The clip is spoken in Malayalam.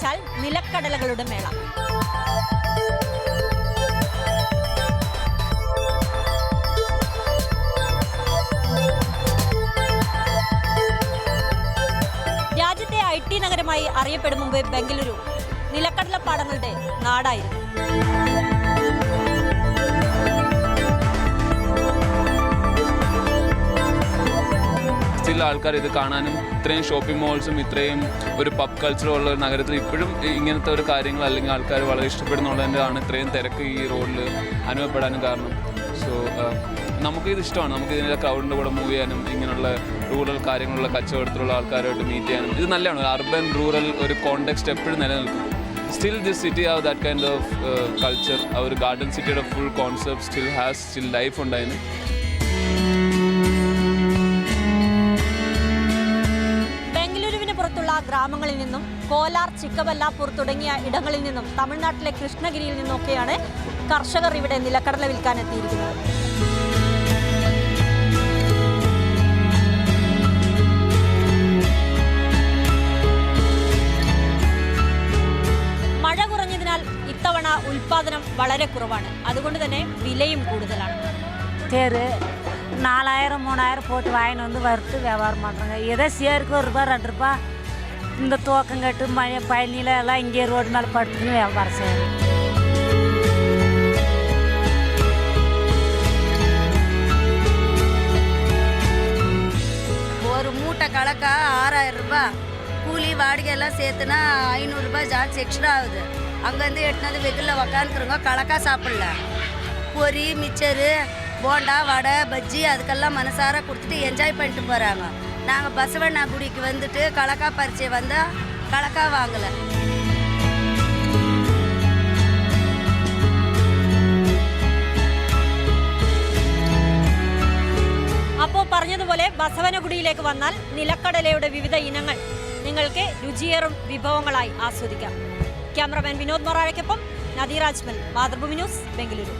വിശേഷിച്ചാൽ നിലക്കടലകളുടെ മേള. രാജ്യത്തെ IT നഗരമായി അറിയപ്പെടും മുമ്പ് ബംഗളൂരു നിലക്കടലപ്പാടങ്ങളുടെ നാടായിരുന്നു. സ്റ്റിൽ ആൾക്കാർ ഇത് കാണാനും ഇത്രയും ഷോപ്പിംഗ് മോൾസും ഇത്രയും ഒരു പബ് കൾച്ചറും ഉള്ള ഒരു നഗരത്തിൽ ഇപ്പോഴും ഇങ്ങനത്തെ ഒരു കാര്യങ്ങൾ അല്ലെങ്കിൽ ആൾക്കാർ വളരെ ഇഷ്ടപ്പെടുന്നുള്ളതിൻ്റെയാണ് ഇത്രയും തിരക്ക് ഈ റോഡിൽ അനുഭവപ്പെടാനും കാരണം. സോ നമുക്കിത് ഇഷ്ടമാണ്. നമുക്ക് ഇതിൻ്റെ ക്രൗഡിൻ്റെ കൂടെ മൂവ് ചെയ്യാനും ഇങ്ങനെയുള്ള റൂറൽ കാര്യങ്ങളുള്ള കച്ചവടത്തിലുള്ള ആൾക്കാരുമായിട്ട് മീറ്റ് ചെയ്യാനും ഇത് നല്ലതാണ്. അർബൻ റൂറൽ ഒരു കോണ്ടെക്സ്റ്റ് എപ്പോഴും നിലനിൽക്കും. Still this city have that kind of culture. Our garden city of full concept still life ഉണ്ടായിരുന്നു. ബംഗളൂരുവിന് പുറത്തുള്ള ഗ്രാമങ്ങളിൽ നിന്നും കോലാർ, ചിക്കബല്ലാപൂർ തുടങ്ങിയ ഇടങ്ങളിൽ നിന്നും തമിഴ്നാട്ടിലെ കൃഷ്ണഗിരിയിൽ നിന്നൊക്കെയാണ് കർഷകർ ഇവിടെ നിലക്കടല വിൽക്കാൻ എത്തിയിരിക്കുന്നത്. മഴ കുറഞ്ഞതിനാൽ ഇത്തവണ ഉൽപാദനം വളരെ കുറവാണ്. അതുകൊണ്ട് തന്നെ വിലയും കൂടുതലാണ്. தேர் 4000 3000 போட்டு வாங்கின்னு வந்து வறுத்து வியாபாரம் பண்ணுறாங்க. ஏதோ சேருக்கு ₹1 ₹2 இந்த தோக்கங்கட்டு மழை பயணியில் எல்லாம் இங்கே ரோடு மேலே படுத்துன்னு வியாபாரம் செய்யணும். ஒரு மூட்டை கலக்கா ₹6000, கூலி வாடகை எல்லாம் சேர்த்துனா ₹500 ஜாஸ்தி எக்ஸ்ட்ரா ஆகுது. அங்கேருந்து எட்டுனது வெயிலில் உக்காந்துக்கிறோங்க, கலக்கா சாப்பிடல. பொரி, மிச்சரு, போண்டா, வடை, பஜ்ஜி அதுக்கெல்லாம் மனசார கொடுத்துட்டு என்ஜாய் பண்ணிட்டு போகிறாங்க. நாங்கள் பசவண்ணா குடிக்கு வந்துட்டு கலக்கா பறிச்சு வந்தால் கலக்கா வாங்கலை. അപ്പോൾ പറഞ്ഞതുപോലെ ബസവനഗുഡിയിലേക്ക് വന്നാൽ നിലക്കടലയുടെ വിവിധ ഇനങ്ങൾ നിങ്ങൾക്ക് രുചിയേറും വിഭവങ്ങളായി ആസ്വദിക്കാം. ക്യാമറമാൻ വിനോദ് മൊറാഴയ്ക്കൊപ്പം നദീർ അജ്മൽ, മാതൃഭൂമി ന്യൂസ്, ബംഗളൂരു.